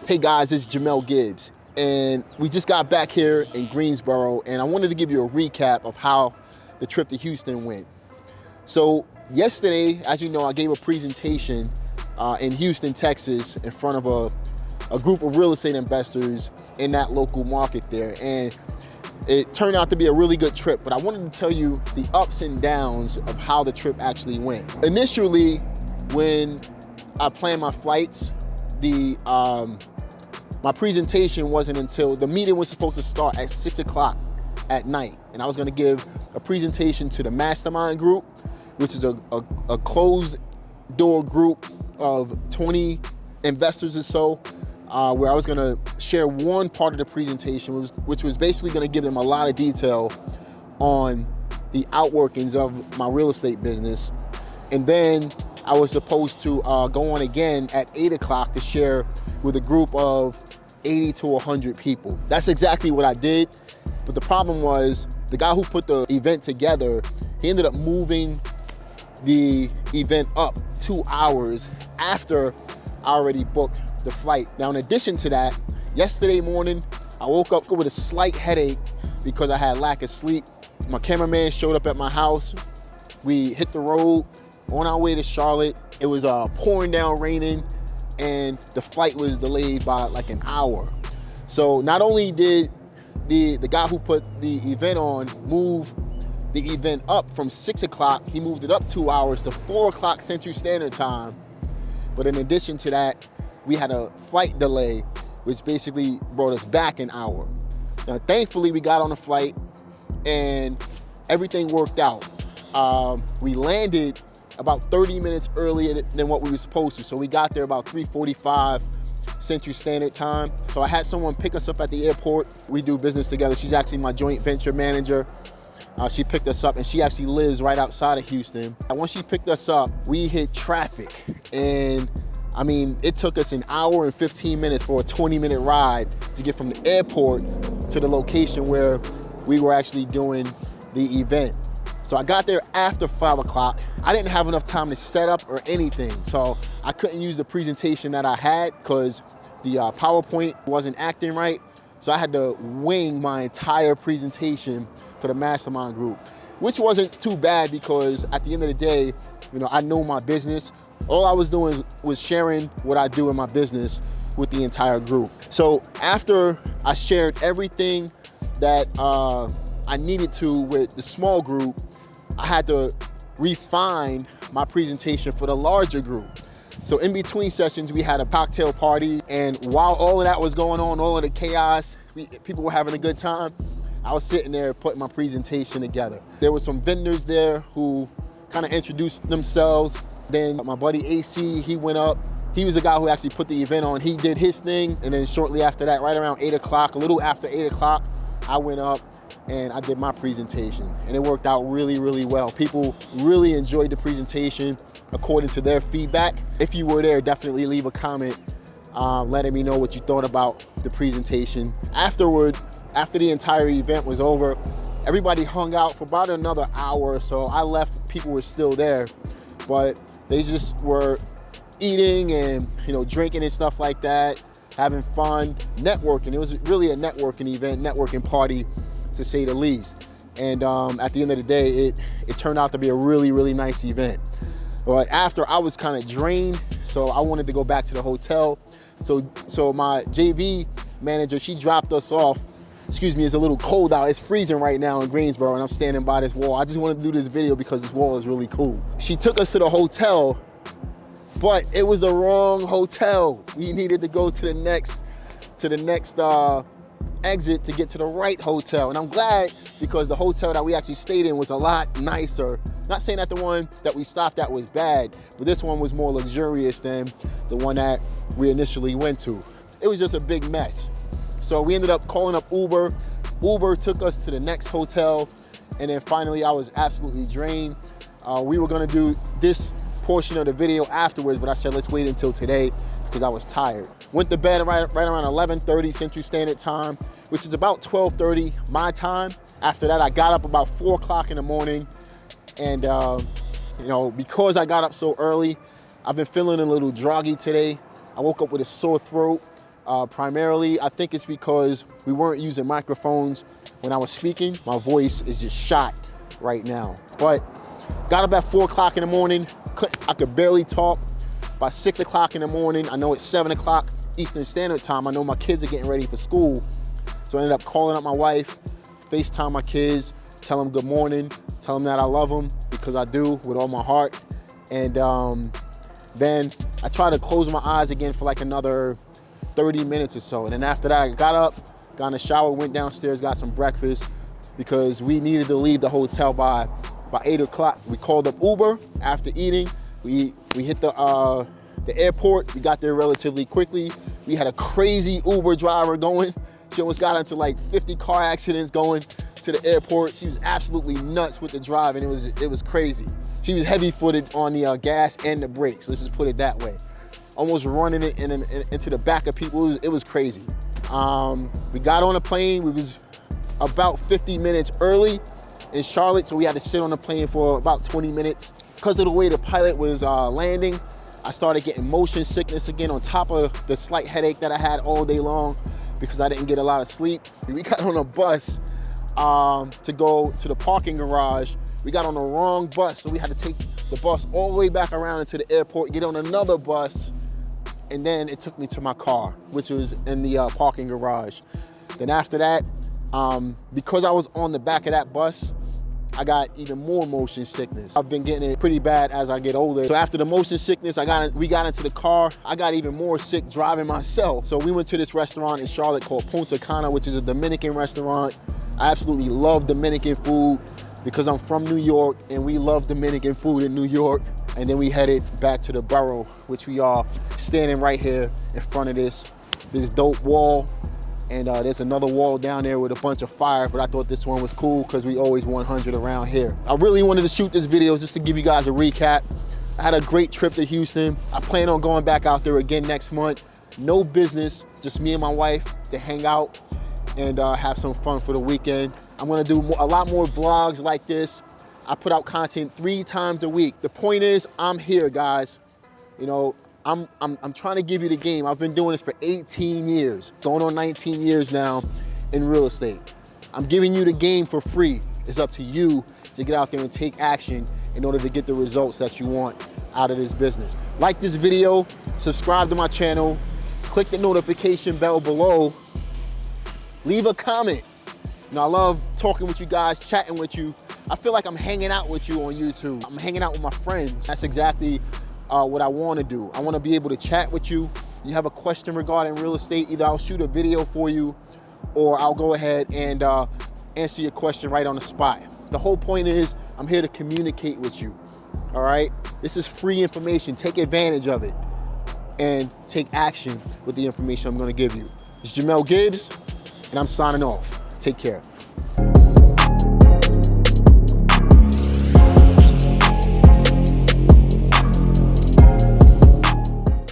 Hey guys, it's Jamel Gibbs, and we just got back here in Greensboro, and I wanted to give you a recap of how the trip to Houston went. So yesterday, as you know, I gave a presentation in Houston, Texas, in front of a group of real estate investors in that local market there, and it turned out to be a really good trip, but I wanted to tell you the ups and downs of how the trip actually went. Initially, when I planned my flights, my presentation wasn't until, the meeting was supposed to start at 6 o'clock at night. And I was gonna give a presentation to the mastermind group, which is a closed door group of 20 investors or so, where I was gonna share one part of the presentation, which was basically gonna give them a lot of detail on the outworkings of my real estate business. And then I was supposed to go on again at 8 o'clock to share with a group of 80 to 100 people. That's exactly what I did, but the problem was the guy who put the event together, he ended up moving the event up 2 hours after I already booked the flight. Now, in addition to that, yesterday morning, I woke up with a slight headache because I had lack of sleep. My cameraman showed up at my house. We hit the road on our way to Charlotte. It was pouring down, raining, and the flight was delayed by like an hour. So not only did the guy who put the event on move the event up from 6 o'clock, he moved it up 2 hours to 4 o'clock Central Standard Time. But in addition to that, we had a flight delay, which basically brought us back an hour. Now, thankfully, we got on the flight and everything worked out. We landed about 30 minutes earlier than what we were supposed to. So we got there about 3:45 Central Standard Time. So I had someone pick us up at the airport. We do business together. She's actually my joint venture manager. She picked us up, and she actually lives right outside of Houston. And once she picked us up, we hit traffic. And I mean, it took us an hour and 15 minutes for a 20-minute ride to get from the airport to the location where we were actually doing the event. So I got there after 5 o'clock. I didn't have enough time to set up or anything. So I couldn't use the presentation that I had because the PowerPoint wasn't acting right. So I had to wing my entire presentation for the mastermind group, which wasn't too bad because at the end of the day, you know, I know my business. All I was doing was sharing what I do in my business with the entire group. So after I shared everything that I needed to with the small group, I had to refine my presentation for the larger group. So in between sessions, we had a cocktail party, and while all of that was going on, all of the chaos, people were having a good time, I was sitting there putting my presentation together. There were some vendors there who kind of introduced themselves. Then my buddy AC, he went up. He was the guy who actually put the event on. He did his thing, and then shortly after that, right around 8 o'clock, a little after 8 o'clock, I went up and I did my presentation, and it worked out really, really well. People really enjoyed the presentation according to their feedback. If you were there, definitely leave a comment letting me know what you thought about the presentation. Afterward, after the entire event was over, everybody hung out for about another hour or so. I left, people were still there, but they just were eating and, you know, drinking and stuff like that, having fun, networking. It was really a networking event, networking party, to say the least. And at the end of the day, it turned out to be a really, really nice event. But after, I was kind of drained, so I wanted to go back to the hotel. So my JV manager, she dropped us off. Excuse me, it's a little cold out. It's freezing right now in Greensboro, and I'm standing by this wall. I just wanted to do this video because this wall is really cool. She took us to the hotel, but it was the wrong hotel. We needed to go to the next exit to get to the right hotel. And I'm glad because the hotel that we actually stayed in was a lot nicer. Not saying that the one that we stopped at was bad, but this one was more luxurious than the one that we initially went to. It was just a big mess. So we ended up calling up Uber. Uber took us to the next hotel, and then finally I was absolutely drained. We were gonna do this portion of the video afterwards, but I said let's wait until today because I was tired. Went to bed right around 11:30 Central Standard Time, which is about 12:30 my time. After that, I got up about 4 o'clock in the morning, and you know, because I got up so early, I've been feeling a little groggy today. I woke up with a sore throat. Primarily, I think it's because we weren't using microphones when I was speaking. My voice is just shot right now. But got up at 4 o'clock in the morning. I could barely talk. By 6 o'clock in the morning, I know it's 7 o'clock Eastern Standard Time. I know my kids are getting ready for school. So I ended up calling up my wife, FaceTime my kids, tell them good morning, tell them that I love them, because I do with all my heart. And then I tried to close my eyes again for like another 30 minutes or so. And then after that, I got up, got in the shower, went downstairs, got some breakfast, because we needed to leave the hotel by 8 o'clock. We called up Uber after eating. We hit the airport. We got there relatively quickly. We had a crazy Uber driver going. She almost got into like 50 car accidents going to the airport. She was absolutely nuts with the drive, and it was crazy. She was heavy-footed on the gas and the brakes. Let's just put it that way. Almost running it into the back of people. It was crazy. We got on a plane. We was about 50 minutes early in Charlotte, so we had to sit on the plane for about 20 minutes. Because of the way the pilot was landing, I started getting motion sickness again, on top of the slight headache that I had all day long because I didn't get a lot of sleep. We got on a bus to go to the parking garage. We got on the wrong bus, so we had to take the bus all the way back around into the airport, get on another bus, and then it took me to my car, which was in the parking garage. Then after that, because I was on the back of that bus, I got even more motion sickness. I've been getting it pretty bad as I get older. So after the motion sickness, we got into the car. I got even more sick driving myself. So we went to this restaurant in Charlotte called Punta Cana, which is a Dominican restaurant. I absolutely love Dominican food because I'm from New York, and we love Dominican food in New York. And then we headed back to the borough, which we are standing right here in front of this dope wall. And there's another wall down there with a bunch of fire, but I thought this one was cool because we always 100 around here. I really wanted to shoot this video just to give you guys a recap. I had a great trip to Houston. I plan on going back out there again next month. No business, just me and my wife to hang out and have some fun for the weekend. I'm gonna do a lot more vlogs like this. I put out content 3 times a week. The point is, I'm here, guys. You know, I'm trying to give you the game. I've been doing this for 18 years, going on 19 years now in real estate. I'm giving you the game for free. It's up to you to get out there and take action in order to get the results that you want out of this business. Like this video, subscribe to my channel, click the notification bell below, leave a comment. You know, I love talking with you guys, chatting with you. I feel like I'm hanging out with you on YouTube. I'm hanging out with my friends. That's exactly what I want to do. I want to be able to chat with you. You have a question regarding real estate, either I'll shoot a video for you or I'll go ahead and answer your question right on the spot. The whole point is I'm here to communicate with you, all right? This is free information. Take advantage of it and take action with the information I'm going to give you. It's Jamel Gibbs, and I'm signing off. Take care.